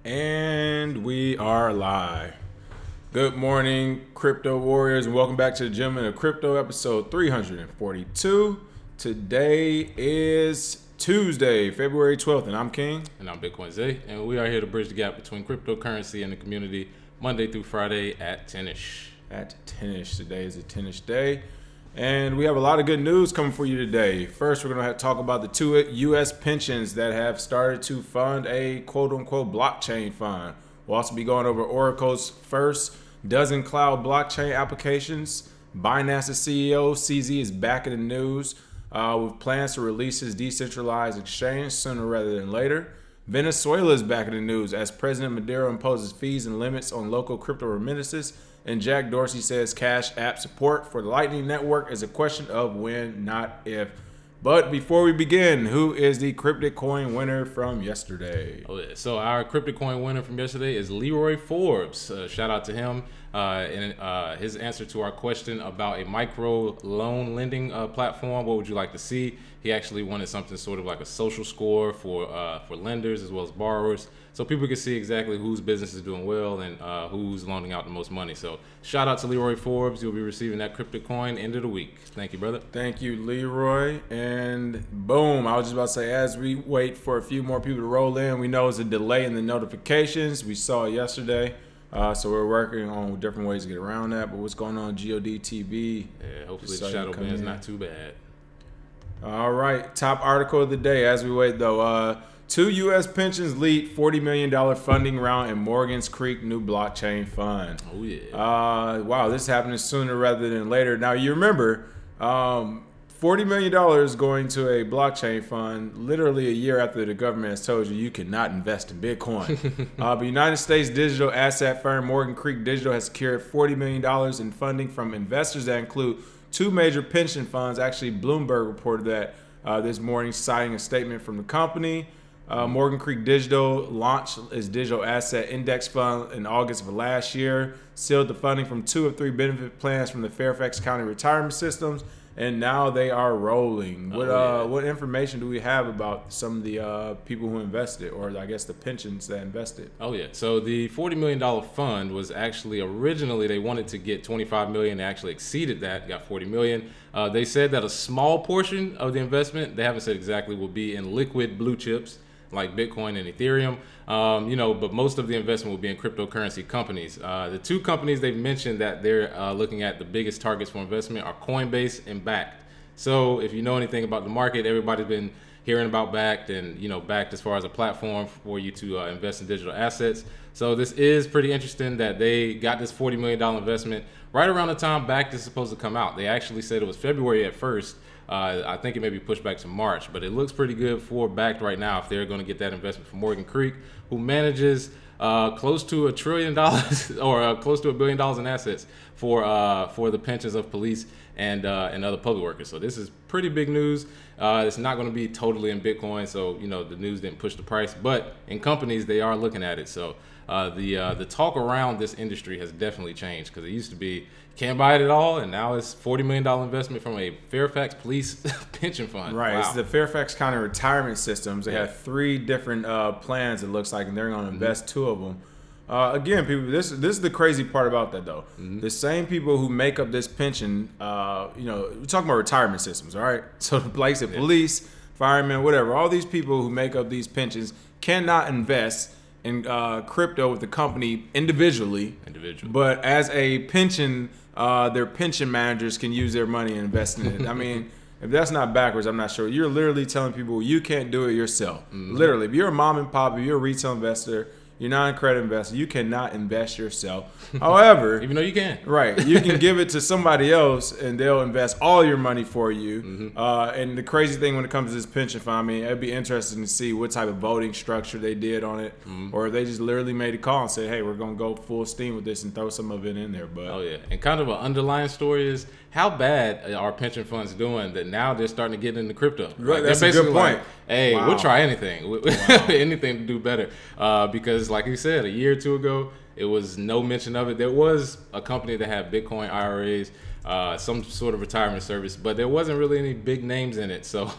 And we are live. Good morning, crypto warriors, and welcome back to the Gentlemen of Crypto, episode 342. Today is Tuesday, February 12th, and I'm King. And I'm Bitcoin Zay, and we are here to bridge the gap between cryptocurrency and the community Monday through Friday at 10-ish. At 10-ish. Today is a 10-ish day. And we have a lot of good news coming for you today. First, we're going to talk about the two U.S. pensions that have started to fund a quote-unquote blockchain fund. We'll also be going over Oracle's first dozen cloud blockchain applications. Binance's CEO, CZ, is back in the news with plans to release his decentralized exchange sooner rather than later. Venezuela is back in the news as President Maduro imposes fees and limits on local crypto remittances. And Jack Dorsey says Cash App support for the Lightning Network is a question of when, not if. But before we begin, who is the cryptic coin winner from yesterday? Oh, yeah. So our cryptic coin winner from yesterday is Leroy Forbes. Shout out to him. And his answer to our question about a micro loan lending platform, what would you like to see? He actually wanted something sort of like a social score for lenders as well as borrowers, so people can see exactly whose business is doing well and who's loaning out the most money. So shout out to Leroy Forbes. You'll be receiving that cryptic coin end of the week. Thank you, brother. Thank you, Leroy. And boom, I was just about to say, as we wait for a few more people to roll in, we know it's a delay in the notifications. We saw it yesterday. So we're working on different ways to get around that. But what's going on, GOD TV? Yeah, hopefully the shadow ban's not too bad. All right, top article of the day as we wait though. Two U.S. pensions lead $40 million funding round in Morgan's Creek new blockchain fund. Oh yeah. Wow, this is happening sooner rather than later. Now you remember, $40 million going to a blockchain fund literally a year after the government has told you cannot invest in Bitcoin. But United States digital asset firm Morgan Creek Digital has secured $40 million in funding from investors that include two major pension funds. Actually, Bloomberg reported that this morning, citing a statement from the company. Morgan Creek Digital launched its digital asset index fund in August of last year, sealed the funding from 2 of 3 benefit plans from the Fairfax County retirement systems, and now they are rolling. What information do we have about some of the people who invested, or I guess the pensions that invested? Oh yeah, so the $40 million fund was actually originally they wanted to get $25 million. They actually exceeded that, got $40 million. They said that a small portion of the investment, they haven't said exactly, will be in liquid blue chips like Bitcoin and Ethereum, but most of the investment will be in cryptocurrency companies. The two companies they've mentioned that they're looking at the biggest targets for investment are Coinbase and Bakkt. So if you know anything about the market, everybody's been hearing about Bakkt and, Bakkt as far as a platform for you to invest in digital assets. So this is pretty interesting that they got this $40 million investment right around the time Bakkt is supposed to come out. They actually said it was February at first. I think it may be pushed back to March, but it looks pretty good for Bakkt right now if they're going to get that investment from Morgan Creek, who manages close to $1 trillion or close to $1 billion in assets for the pensions of police and other public workers. So this is pretty big news. It's not going to be totally in Bitcoin, so the news didn't push the price, but in companies they are looking at it. So the talk around this industry has definitely changed, because it used to be can't buy it at all, and now it's $40 million investment from a Fairfax police pension fund. Right, wow. It's the Fairfax County retirement systems. They have 3 different plans, it looks like, and they're going to invest 2 of them. Again, people, this is the crazy part about that, though. The same people who make up this pension, we're talking about retirement systems, all right? So, like I said, police, firemen, whatever, all these people who make up these pensions cannot invest in crypto with the company individually. But as a pension, their pension managers can use their money and invest in it. I mean, if that's not backwards, I'm not sure. You're literally telling people you can't do it yourself. Literally, if you're a mom and pop, if you're a retail investor, you're not a credit investor, you cannot invest yourself. However, even though you can, right, you can give it to somebody else and they'll invest all your money for you. And the crazy thing when it comes to this pension fund, I mean, it'd be interesting to see what type of voting structure they did on it, or if they just literally made a call and said, hey, we're going to go full steam with this and throw some of it in there. But oh yeah, and kind of an underlying story is how bad are pension funds doing that now they're starting to get into crypto? Right, that's a good point. Like, hey, we'll try anything, anything to do better, because like you said, a year or 2 ago, it was no mention of it. There was a company that had Bitcoin IRAs, some sort of retirement service, but there wasn't really any big names in it. So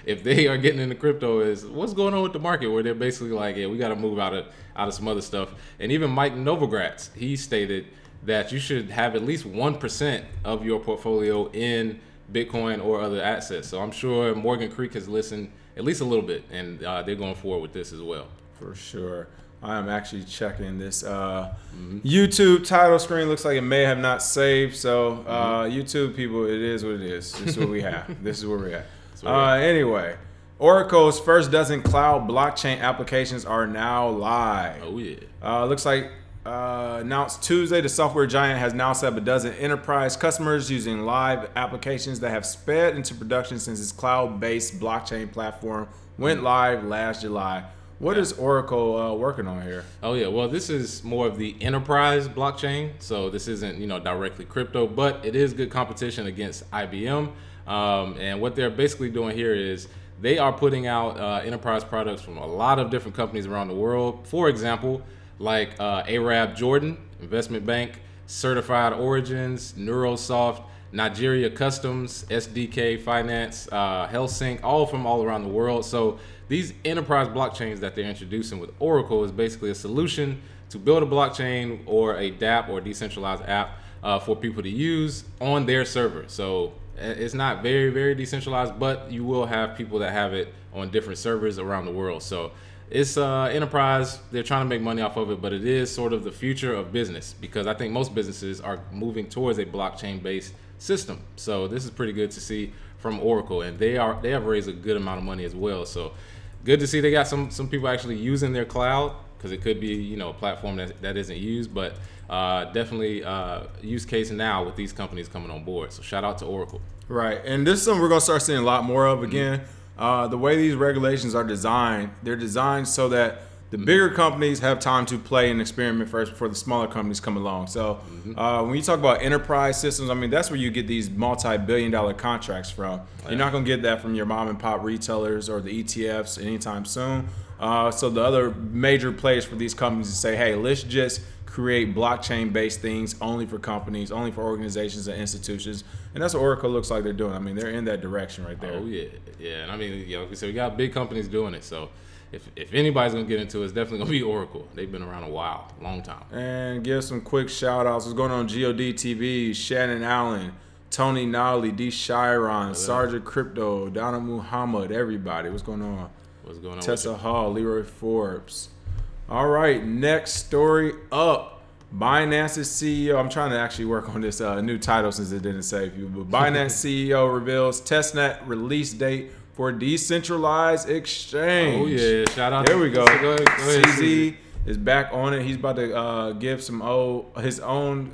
if they are getting into crypto, is what's going on with the market, where they're basically like, yeah, we got to move out of some other stuff. And even Mike Novogratz, he stated that you should have at least 1% of your portfolio in Bitcoin or other assets. So I'm sure Morgan Creek has listened at least a little bit, and they're going forward with this as well. For sure. I am actually checking this YouTube title screen. Looks like it may have not saved. So YouTube people, it is what it is. This is what we have. This is where we're at. Anyway, Oracle's first dozen cloud blockchain applications are now live. Oh yeah. Looks like announced Tuesday, the software giant has now set up a dozen enterprise customers using live applications that have sped into production since its cloud-based blockchain platform went live last July. What is Oracle working on here? Oh yeah, well this is more of the enterprise blockchain, so this isn't directly crypto, but it is good competition against IBM. And what they're basically doing here is they are putting out enterprise products from a lot of different companies around the world. For example, like Arab Jordan Investment Bank, Certified Origins, Neurosoft, Nigeria Customs, SDK Finance, HealthSync, all from all around the world. So these enterprise blockchains that they're introducing with Oracle is basically a solution to build a blockchain or a dApp or decentralized app for people to use on their server. So it's not very, very decentralized, but you will have people that have it on different servers around the world. So it's enterprise. They're trying to make money off of it, but it is sort of the future of business, because I think most businesses are moving towards a blockchain-based system. So this is pretty good to see from Oracle, and they have raised a good amount of money as well. So good to see they got some people actually using their cloud, because it could be a platform that isn't used, but definitely use case now with these companies coming on board. So shout out to Oracle. Right, and this is something we're gonna start seeing a lot more of again. The way these regulations are designed, they're designed so that the bigger companies have time to play and experiment first before the smaller companies come along. So when you talk about enterprise systems, I mean, that's where you get these multi-billion-dollar contracts from. You're not going to get that from your mom and pop retailers or the ETFs anytime soon. So the other major players for these companies to say, hey, let's just create blockchain-based things only for companies, only for organizations and institutions. And that's what Oracle looks like they're doing. I mean, they're in that direction right there. Oh, yeah. Yeah, and I mean, like we said, we got big companies doing it. So if anybody's going to get into it, it's definitely going to be Oracle. They've been around a while, long time. And give some quick shout-outs. What's going on GOD TV, Shannon Allen, Tony Nolly, D. Chiron, Sergeant Crypto, Donna Muhammad, everybody. What's going on? What's going on? Tessa Hall, Leroy Forbes. All right, next story up. Binance's CEO, I'm trying to actually work on this new title since it didn't save you, but Binance CEO reveals testnet release date for decentralized exchange. Oh yeah, shout out. There we go. Go ahead, CZ is back on it. He's about to give his own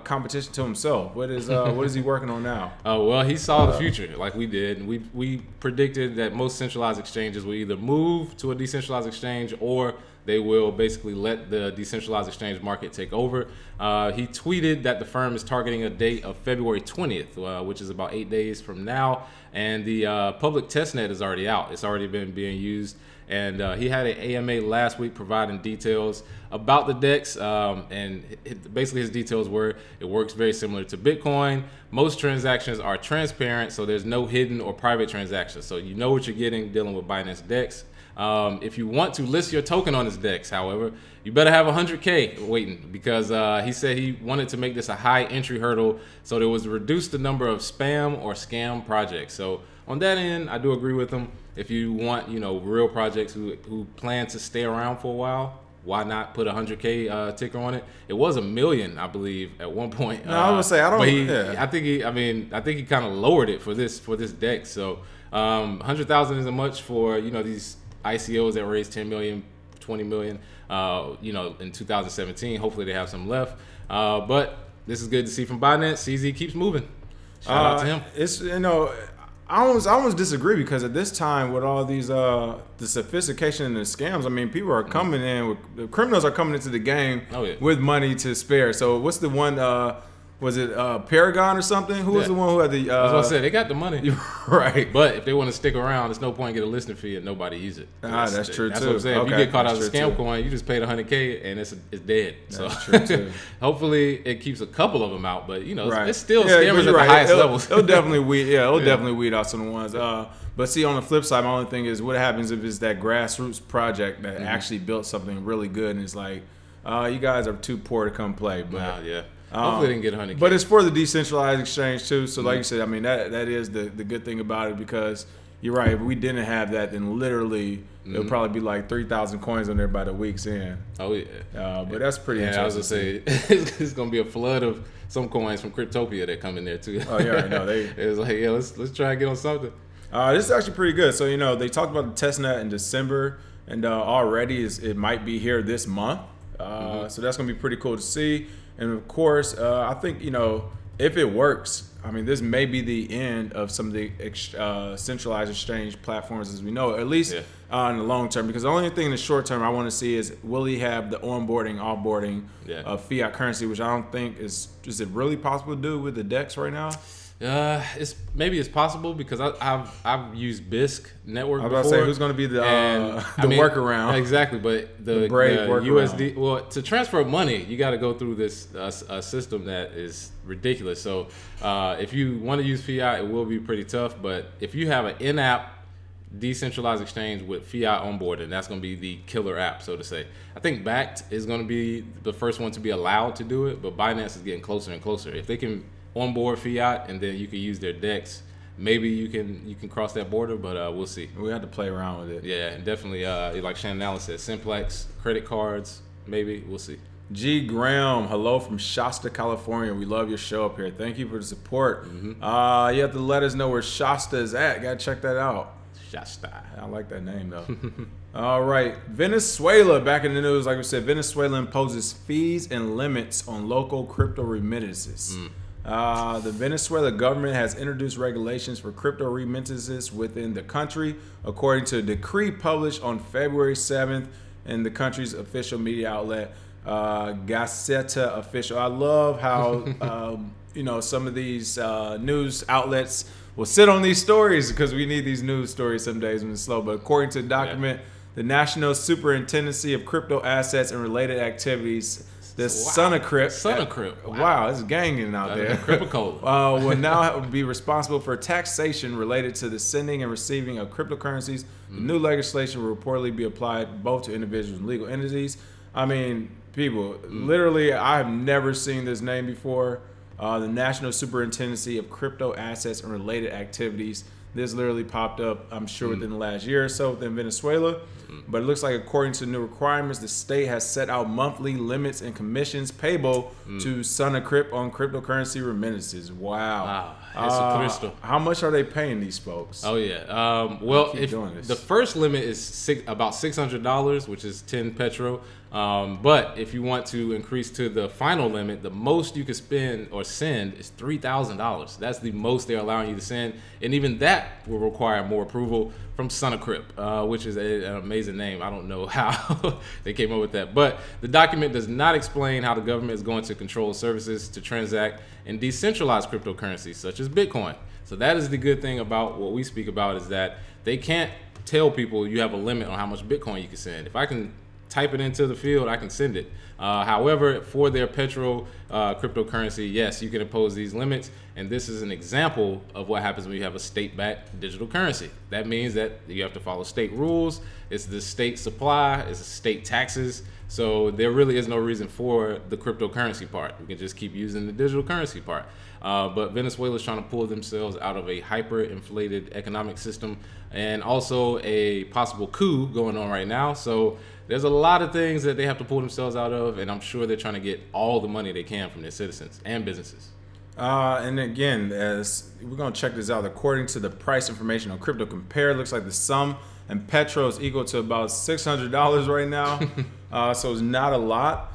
competition to himself. What is he working on now? Oh well, he saw the future like we did. We predicted that most centralized exchanges will either move to a decentralized exchange or they will basically let the decentralized exchange market take over. He tweeted that the firm is targeting a date of February 20th, which is about 8 days from now. And the public testnet is already out. It's already been being used. And he had an AMA last week providing details about the DEX. Basically his details were, it works very similar to Bitcoin. Most transactions are transparent, so there's no hidden or private transactions. So you know what you're getting dealing with Binance DEX. If you want to list your token on this DEX, however, you better have 100K waiting, because he said he wanted to make this a high entry hurdle, so there was reduce the number of spam or scam projects. So on that end, I do agree with him. If you want, real projects who plan to stay around for a while, why not put a 100K ticker on it? It was $1 million, I believe, at one point. No, I was gonna say I don't. I think he kind of lowered it for this DEX. So 100,000 isn't much for these ICOs that raised 10 million, 20 million, in 2017. Hopefully they have some left. But this is good to see from Binance. CZ keeps moving. Shout out to him. It's I almost disagree, because at this time with all these the sophistication and the scams, I mean, people are coming in with, the criminals are coming into the game with money to spare. So what's the one was it Paragon or something? Who was the one who had the? I was gonna say they got the money, right? But if they want to stick around, there's no point in get a listing fee and nobody use it. That's true too. That's what I'm saying. Okay. If you get caught out as a scam coin, you just paid $100K and it's dead. That's so true too. Hopefully it keeps a couple of them out, but right. it's still scammers at the highest levels. It'll definitely weed. Yeah, it'll definitely weed out some of the ones. But see, on the flip side, my only thing is what happens if it's that grassroots project that actually built something really good, and it's like, you guys are too poor to come play. But hopefully they can get 100K. But it's for the decentralized exchange too. So like you said, I mean that is the good thing about it, because you're right. If we didn't have that, then literally it would probably be like 3,000 coins on there by the week's end. Oh yeah. But that's pretty interesting. I was gonna say it's gonna be a flood of some coins from Cryptopia that come in there too. Oh yeah, I know. It's like, yeah, let's try and get on something. This is actually pretty good. So, they talked about the testnet in December, and already it might be here this month. So that's going to be pretty cool to see. And, of course, I think, if it works, I mean, this may be the end of some of the centralized exchange platforms as we know it, at least in the long term. Because the only thing in the short term I want to see is, will he have the onboarding, offboarding of fiat currency, which I don't think is it really possible to do with the DEX right now? It's possible, because I've used BISC network before. I was about to say, who's going to be the workaround? Exactly, but the USD. Well, to transfer money, you got to go through this system that is ridiculous. So if you want to use fiat, it will be pretty tough. But if you have an in-app decentralized exchange with fiat onboarding, that's going to be the killer app, so to say. I think Bakkt is going to be the first one to be allowed to do it, but Binance is getting closer and closer. If they can onboard fiat and then you can use their DEX, maybe you can cross that border, but we'll see. We have to play around with it. Yeah, and definitely, like Shannon Allen said, Simplex, credit cards, maybe. We'll see. G. Graham, hello from Shasta, California. We love your show up here. Thank you for the support. You have to let us know where Shasta is at. Gotta check that out. Shasta. I like that name, though. All right. Venezuela, back in the news, like we said, Venezuela imposes fees and limits on local crypto remittances. The Venezuela government has introduced regulations for crypto remittances within the country, according to a decree published on February 7th in the country's official media outlet, Gaceta Official. I love how some of these news outlets will sit on these stories, because we need these news stories some days when it's slow. But according to the document, the National Superintendency of Crypto Assets and Related Activities, the Sonacrypt. Wow, it's ganging out there. Will now be responsible for taxation related to the sending and receiving of cryptocurrencies. The new legislation will reportedly be applied both to individuals and legal entities. I mean, people, literally, I have never seen this name before. The National Superintendency of Crypto Assets and Related Activities. This literally popped up, I'm sure, within the last year or so within Venezuela. But it looks like, according to new requirements, the state has set out monthly limits and commissions payable to Sonacrypt on cryptocurrency remittances. Wow. How much are they paying these folks? Oh, yeah. Well, if the first limit is about $600, which is 10 petro. But if you want to increase to the final limit, the most you can spend or send is $3,000. That's the most they're allowing you to send. And even that will require more approval from Sonacrypt, which is an amazing name. I don't know how they came up with that. But the document does not explain how the government is going to control services to transact in decentralized cryptocurrencies, such as Bitcoin. So that is the good thing about what we speak about, is that they can't tell people you have a limit on how much Bitcoin you can send. If I can type it into the field, I can send it. However, for their petro cryptocurrency, yes, you can impose these limits. And this is an example of what happens when you have a state-backed digital currency. That means that you have to follow state rules. It's the state supply, it's the state taxes. So there really is no reason for the cryptocurrency part. We can just keep using the digital currency part. But Venezuela is trying to pull themselves out of a hyper-inflated economic system, and also a possible coup going on right now. So there's a lot of things that they have to pull themselves out of, and I'm sure they're trying to get all the money they can from their citizens and businesses. And again, as we're going to check this out, according to the price information on Crypto Compare, it looks like the sum and petro is equal to about $600 right now. So it's not a lot.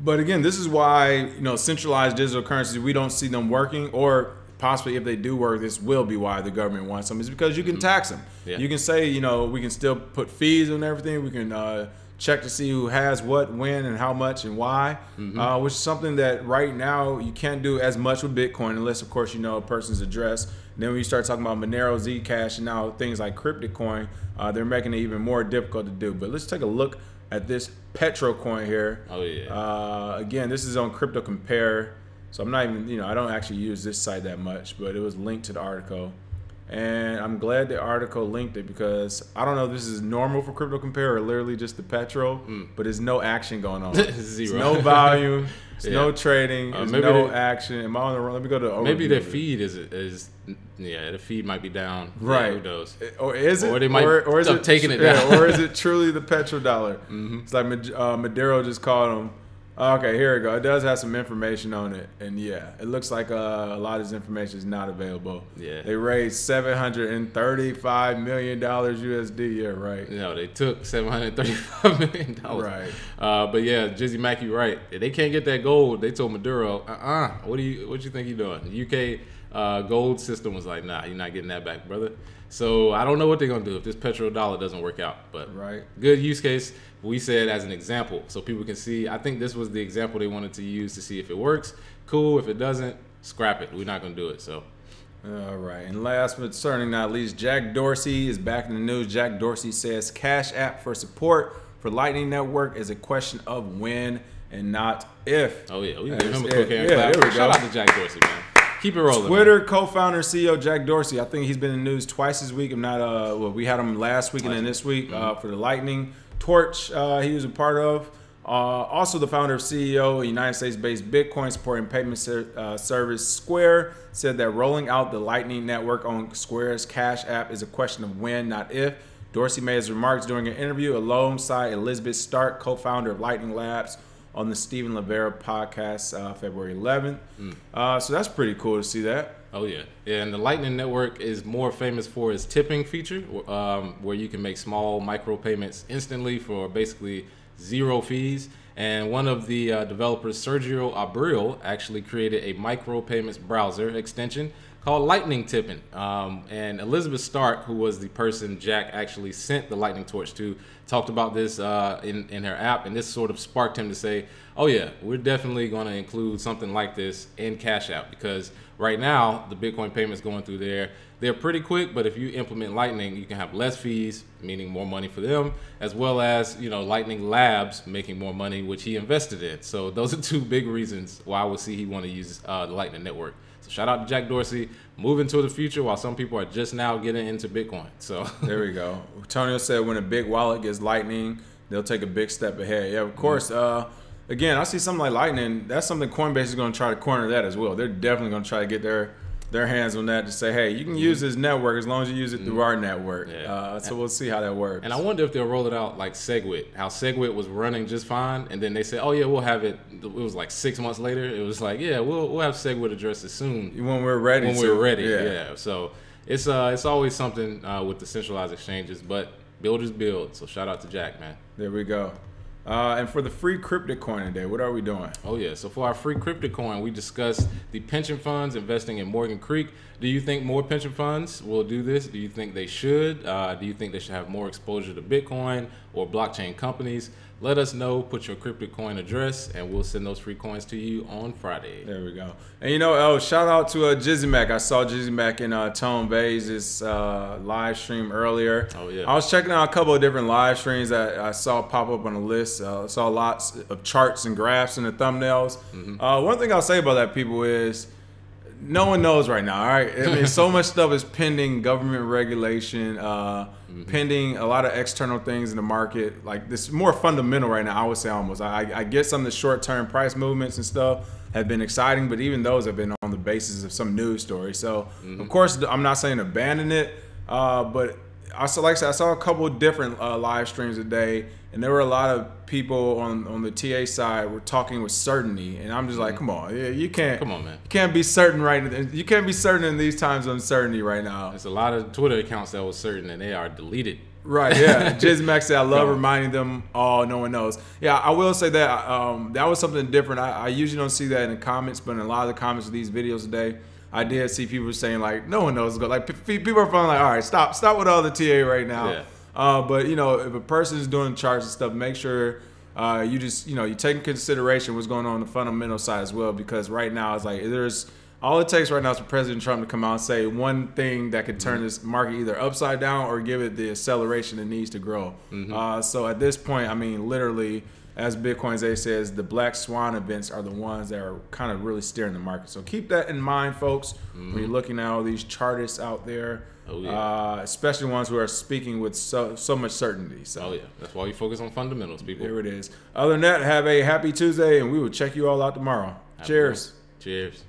But again, this is why, centralized digital currencies, we don't see them working, or possibly if they do work, this will be why the government wants them, is because you can tax them. You can say, we can still put fees on everything. We can check to see who has what, when, and how much, and why, which is something that right now you can't do as much with Bitcoin unless, of course, you know a person's address. And then when you start talking about Monero, Zcash, and now things like Cryptocoin, they're making it even more difficult to do. But let's take a look at this Petro coin here. Oh, yeah. Again, this is on Crypto Compare. So I'm not even, you know, I don't actually use this site that much, but it was linked to the article. And I'm glad the article linked it because I don't know if this is normal for Crypto Compare or literally just the Petro, but there's no action going on. Zero. There's no volume. There's no trading. There's no action. Am I on the wrong? Let me go to maybe their feed is the feed might be down. Right. Yeah, who knows? Or is it? Or they might or is it taking it down. Or is it truly the petrodollar? It's like Madero just called them. Okay, here we go. It does have some information on it, and yeah, it looks like a lot of this information is not available. Yeah, they raised $735 million USD. Yeah, right. No, they took $735 million. Right. But yeah, Jizzy Mackey, right? If they can't get that gold, they told Maduro, what you think you're doing? The UK gold system was like, nah, you're not getting that back, brother. So I don't know what they're gonna do if this petrodollar doesn't work out. But good use case. We said as an example, so people can see. I think this was the example they wanted to use to see if it works. Cool. If it doesn't, scrap it. We're not gonna do it. So. All right. And last but certainly not least, Jack Dorsey is back in the news. Jack Dorsey says Cash App for support for Lightning Network is a question of when and not if. Oh yeah, we can give him a quick hand clap. There we go. Shout out to Jack Dorsey, man. Keep it rolling. Twitter co-founder CEO Jack Dorsey. I think he's been in the news twice this week. If not, well, we had him last week and then this week for the Lightning Torch. He was a part of. Also, the founder of CEO, a United States-based Bitcoin supporting payment service Square, said that rolling out the Lightning Network on Square's Cash App is a question of when, not if. Dorsey made his remarks during an interview alongside Elizabeth Stark, co-founder of Lightning Labs, on the Stephen Livera podcast February 11th. So that's pretty cool to see that. Oh, yeah. Yeah, and the Lightning Network is more famous for its tipping feature, where you can make small micro payments instantly for basically zero fees. And one of the developers, Sergio Abril, actually created a micro payments browser extension called Lightning Tipping. And Elizabeth Stark, who was the person Jack actually sent the Lightning Torch to, talked about this in her app, and this sort of sparked him to say, oh yeah, we're definitely going to include something like this in Cash App, because right now the Bitcoin payments going through there, they're pretty quick, but if you implement Lightning, you can have less fees, meaning more money for them, as well as, you know, Lightning Labs making more money, which he invested in. So those are two big reasons why I would see he want to use the Lightning Network. So shout out to Jack Dorsey, moving to the future while some people are just now getting into Bitcoin. So there we go. Tonio said when a big wallet gets Lightning, they'll take a big step ahead. Yeah, of course. Again, I see something like Lightning. That's something Coinbase is going to try to corner that as well. They're definitely going to try to get their hands on that to say, hey, you can use this network as long as you use it through our network. Yeah. So we'll see how that works. And I wonder if they'll roll it out like SegWit, how SegWit was running just fine, and then they said, oh yeah, we'll have it. It was like 6 months later. It was like, yeah, we'll have SegWit addresses soon when we're ready. When we're ready, yeah. So it's always something with the centralized exchanges, but builders build. So shout out to Jack, man. There we go. And for the free Cryptocoin today, what are we doing? Oh yeah, so for our free Cryptocoin, we discussed the pension funds investing in Morgan Creek. Do you think more pension funds will do this? Do you think they should? Do you think they should have more exposure to Bitcoin or blockchain companies? Let us know. Put your Cryptocoin address, and we'll send those free coins to you on Friday. There we go. And you know, shout out to Jizzy Mac. I saw Jizzy Mac in Tone Bays' live stream earlier. Oh yeah. I was checking out a couple of different live streams that I saw pop up on the list. I saw lots of charts and graphs in the thumbnails. One thing I'll say about that, people, is no one knows right now. All right, I mean, so much stuff is pending government regulation, pending a lot of external things in the market. Like, this is more fundamental right now, I would say, almost. I get some of the short-term price movements and stuff have been exciting, but even those have been on the basis of some news story. So, of course, I'm not saying abandon it, but I saw, like I said, I saw a couple of different live streams today, and there were a lot of people on the TA side were talking with certainty, and I'm just like, come on, you can't, come on, man, you can't be certain you can't be certain in these times of uncertainty right now. There's a lot of Twitter accounts that was certain, and they are deleted. Right, yeah. Jizz Max said, I love reminding them, oh, no one knows. Yeah, I will say that that was something different. I usually don't see that in the comments, but in a lot of the comments of these videos today, I did see people saying, like, no one knows. Like, people are feeling like, all right, stop with all the TA right now. But you know, if a person is doing charts and stuff, make sure you just, you take in consideration what's going on the fundamental side as well, because right now it's like there's all it takes right now is for President Trump to come out and say one thing that could turn this market either upside down or give it the acceleration it needs to grow. So at this point, I mean, literally, as Bitcoin's A says, the black swan events are the ones that are kind of really steering the market. So keep that in mind, folks, when you're looking at all these chartists out there. Oh, yeah. Especially ones who are speaking with so much certainty. So. Oh, yeah. That's why you focus on fundamentals, people. There it is. Other than that, have a happy Tuesday, and we will check you all out tomorrow. Cheers. Cheers.